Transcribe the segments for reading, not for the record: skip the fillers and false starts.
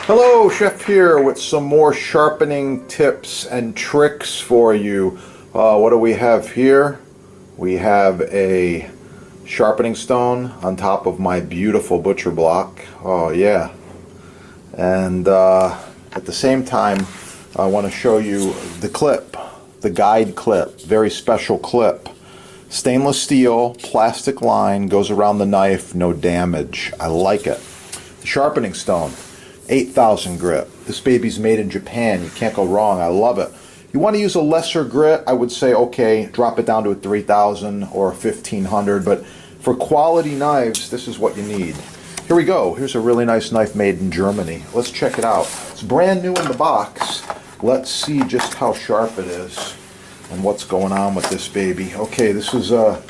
Hello, Chef here with some more sharpening tips and tricks for you. What do we have here? We have a sharpening stone on top of my beautiful butcher block. Oh yeah. And at the same time, I want to show you the clip, the guide clip, very special clip. Stainless steel, plastic line, goes around the knife, no damage. I like it. The sharpening stone. 8,000 grit. This baby's made in Japan. You can't go wrong. I love it. You want to use a lesser grit, I would say, okay, drop it down to a 3,000 or 1,500. But for quality knives, this is what you need. Here we go. Here's a really nice knife made in Germany. Let's check it out. It's brand new in the box. Let's see just how sharp it is and what's going on with this baby. Okay, this is a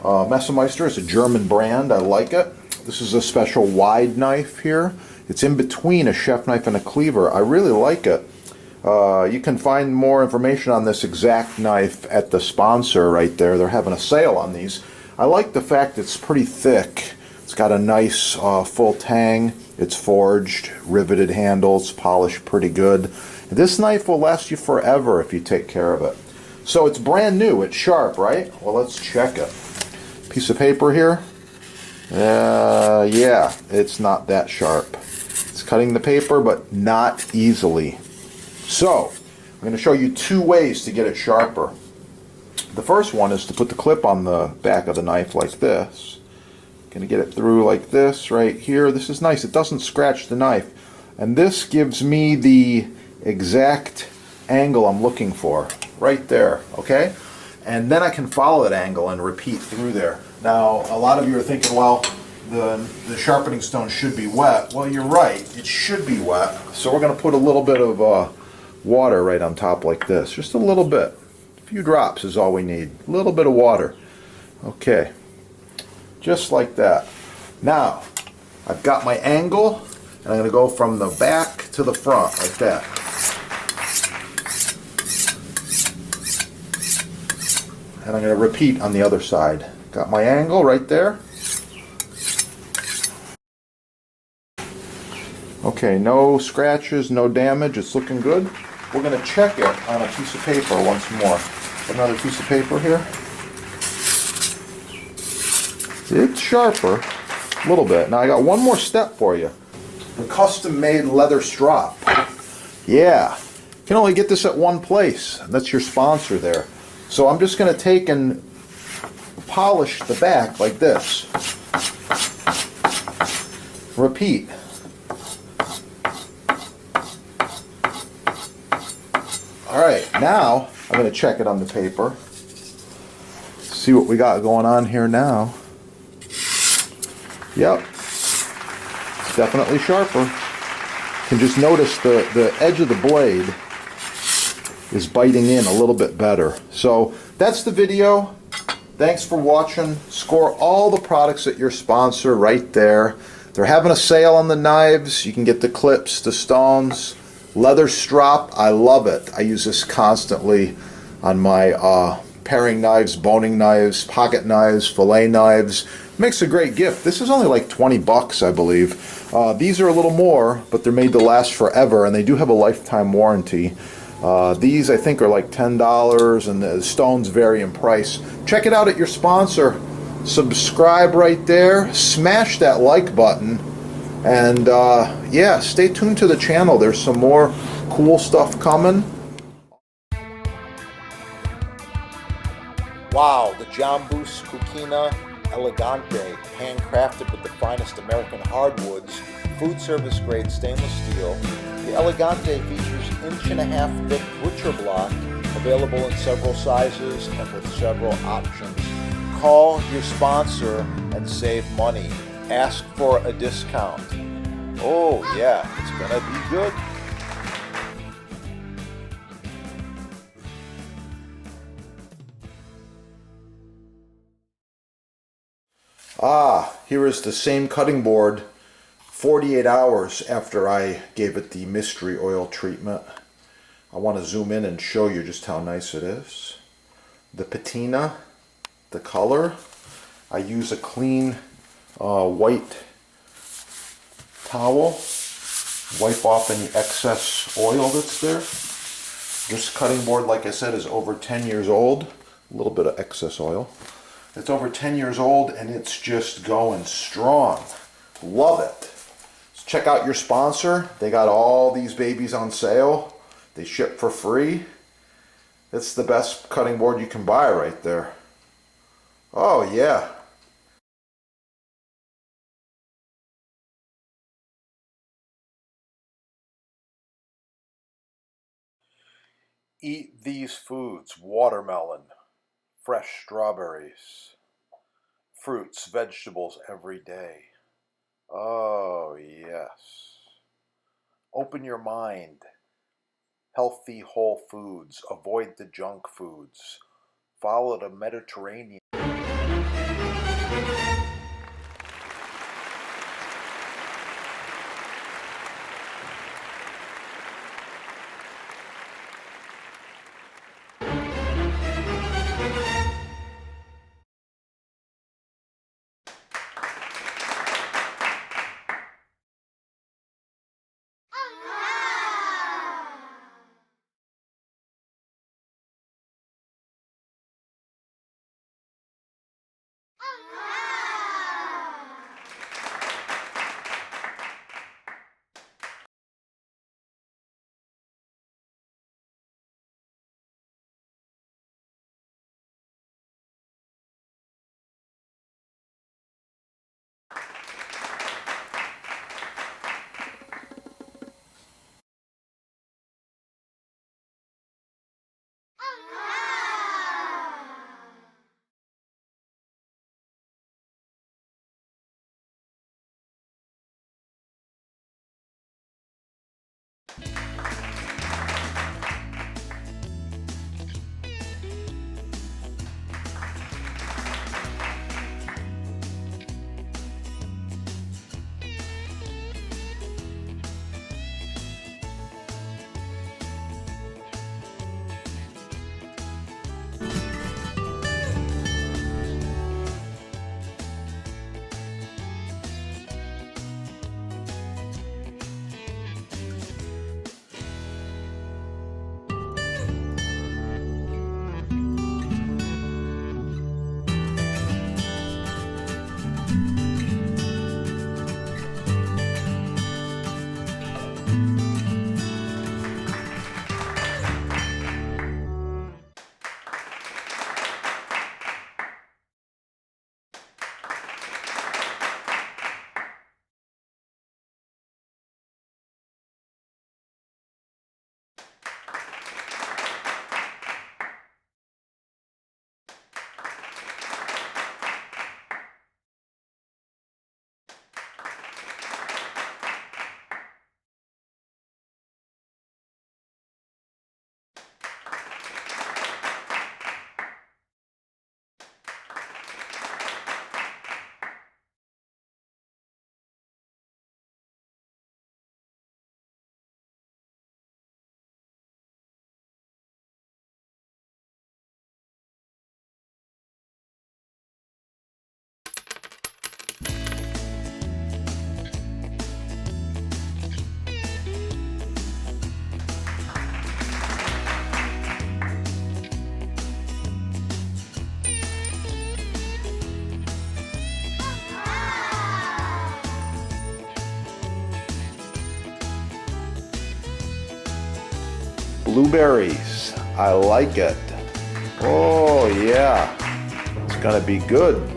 Messermeister. It's a German brand. I like it. This is a special wide knife here. It's in between a chef knife and a cleaver. I really like it. You can find more information on this exact knife at the sponsor right there. They're having a sale on these. I like the fact it's pretty thick. It's got a nice full tang. It's forged, riveted handles, polished pretty good. This knife will last you forever if you take care of it. So it's brand new. It's sharp, right? Well, let's check it. Piece of paper here. Yeah, it's not that sharp. It's cutting the paper, but not easily. So, I'm going to show you two ways to get it sharper. The first one is to put the clip on the back of the knife like this. Going to get it through like this right here. This is nice. It doesn't scratch the knife. And this gives me the exact angle I'm looking for. Right there, okay? And then I can follow that angle and repeat through there. Now, a lot of you are thinking, well, the sharpening stone should be wet. Well, you're right. It should be wet. So we're going to put a little bit of water right on top like this. Just a little bit. A few drops is all we need. A little bit of water. Okay. Just like that. Now, I've got my angle, and I'm going to go from the back to the front like that. And I'm going to repeat on the other side. Got my angle right there. Okay, no scratches, no damage. It's looking good. We're going to check it on a piece of paper once more. Another piece of paper here. It's sharper, a little bit. Now I got one more step for you. The custom-made leather strop. Yeah, you can only get this at one place. That's your sponsor there. So I'm just going to take and polish the back like this. Repeat. Alright, now I'm going to check it on the paper. See what we got going on here now. Yep. It's definitely sharper. You can just notice the edge of the blade is biting in a little bit better. So that's the video. Thanks for watching. Score all the products at your sponsor right there. They're having a sale on the knives. You can get the clips, the stones, leather strop. I love it. I use this constantly on my paring knives, boning knives, pocket knives, fillet knives. Makes a great gift. This is only like 20 bucks, I believe. These are a little more, but they're made to last forever, and they do have a lifetime warranty. These I think are like $10, and the stones vary in price. Check it out at your sponsor. Subscribe right there. Smash that like button. And yeah, stay tuned to the channel. There's some more cool stuff coming. Wow, the Jambus Cucina Elegante, handcrafted with the finest American hardwoods, food service grade stainless steel. The Elegante features 1.5-inch thick butcher block, available in several sizes and with several options. Call your sponsor and save money. Ask for a discount. Oh yeah, it's gonna be good. Here is the same cutting board 48 hours after I gave it the mystery oil treatment. I want to zoom in and show you just how nice it is. The patina, the color. I use a clean white towel wipe off any excess oil that's there. This cutting board, like I said, is over 10 years old. A little bit of excess oil. It's over 10 years old and it's just going strong. Love it. So check out your sponsor. They got all these babies on sale. They ship for free. It's the best cutting board you can buy right there. Oh yeah. Eat these foods: watermelon, fresh strawberries, fruits, vegetables every day. Oh yes. Open your mind. Healthy whole foods. Avoid the junk foods. Follow the Mediterranean. Blueberries. I like it. Oh yeah. It's gonna be good.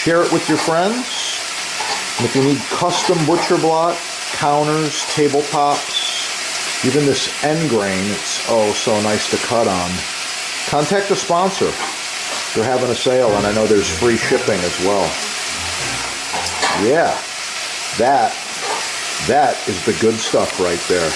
Share it with your friends. And if you need custom butcher block, counters, tabletops, Even this end grain, it's oh so nice to cut on. Contact the sponsor. They're having a sale, and I know there's free shipping as well. Yeah, that is the good stuff right there.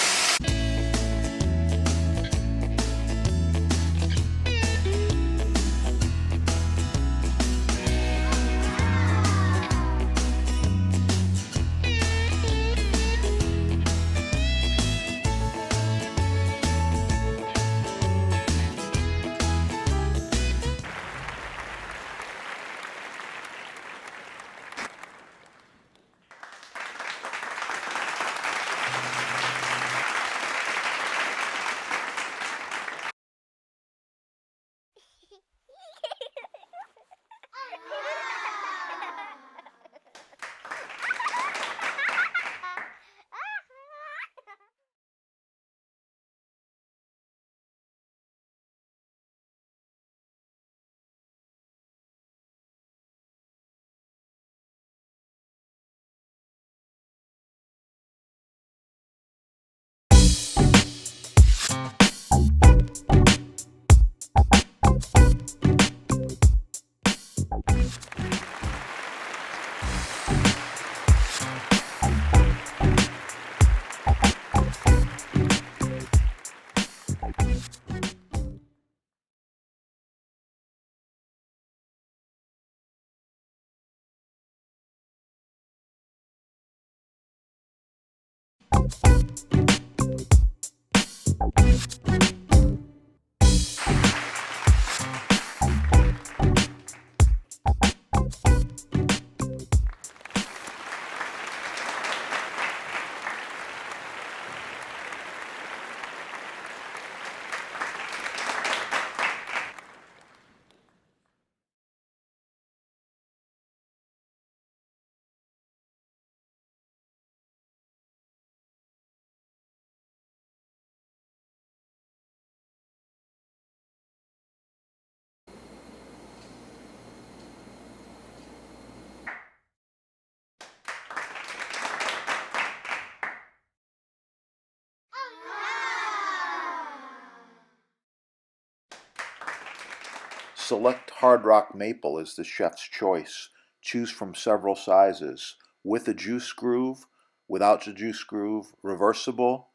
Select Hard Rock Maple is the chef's choice. Choose from several sizes. With a juice groove, without a juice groove, reversible,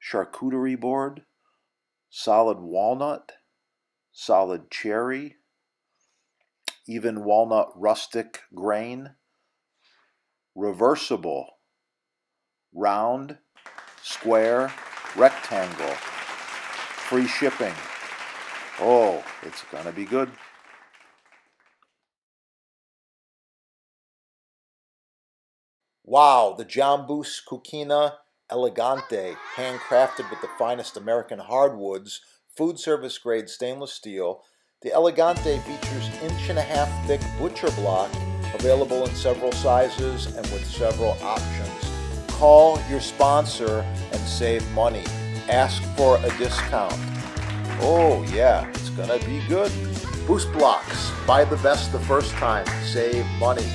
charcuterie board, solid walnut, solid cherry, even walnut rustic grain, reversible, round, square, rectangle, free shipping. Oh, it's gonna be good. Wow, the Jambus Cucina Elegante, handcrafted with the finest American hardwoods, food service grade stainless steel. The Elegante features 1.5 thick butcher block, available in several sizes and with several options. Call your sponsor and save money. Ask for a discount. Oh yeah, it's gonna be good. Boost blocks. Buy the best the first time. Save money.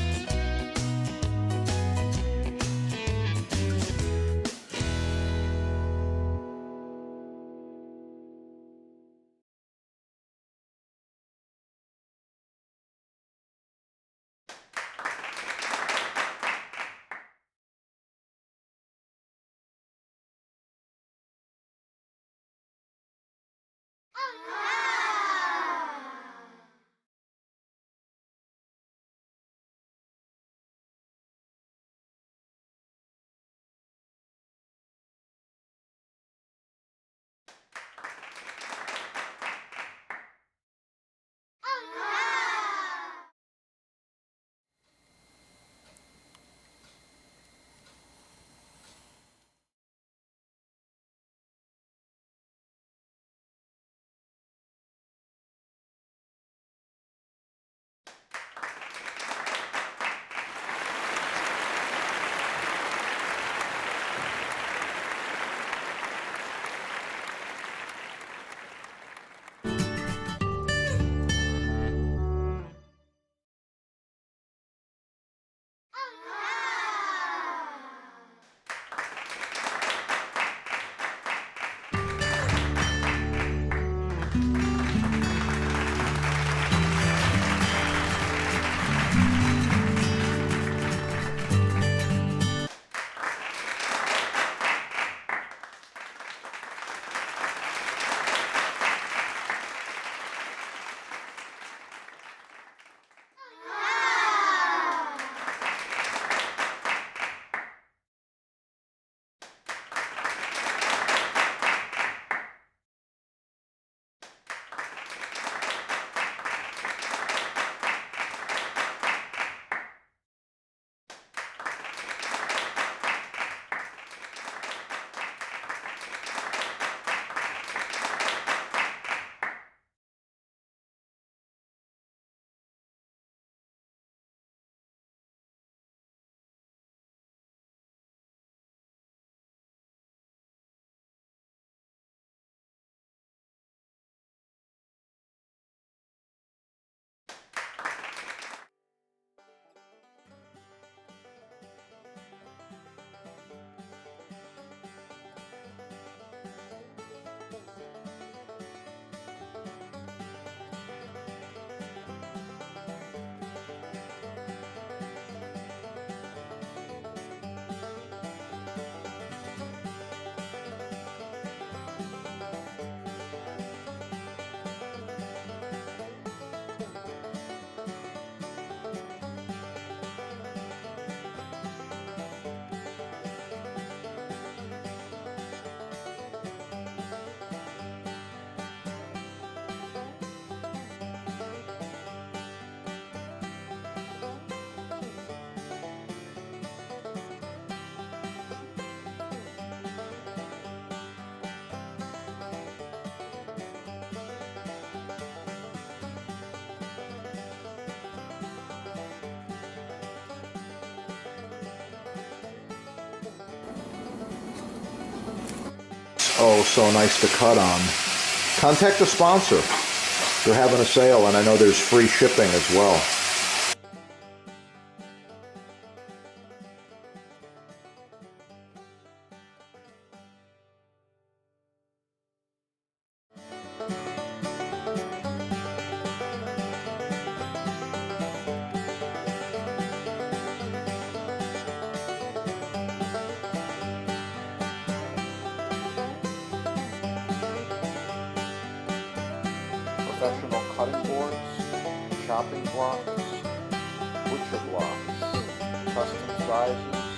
oh so nice to cut on, contact the sponsor. They're having a sale, and I know there's free shipping as well. Professional cutting boards, chopping blocks, butcher blocks, custom sizes,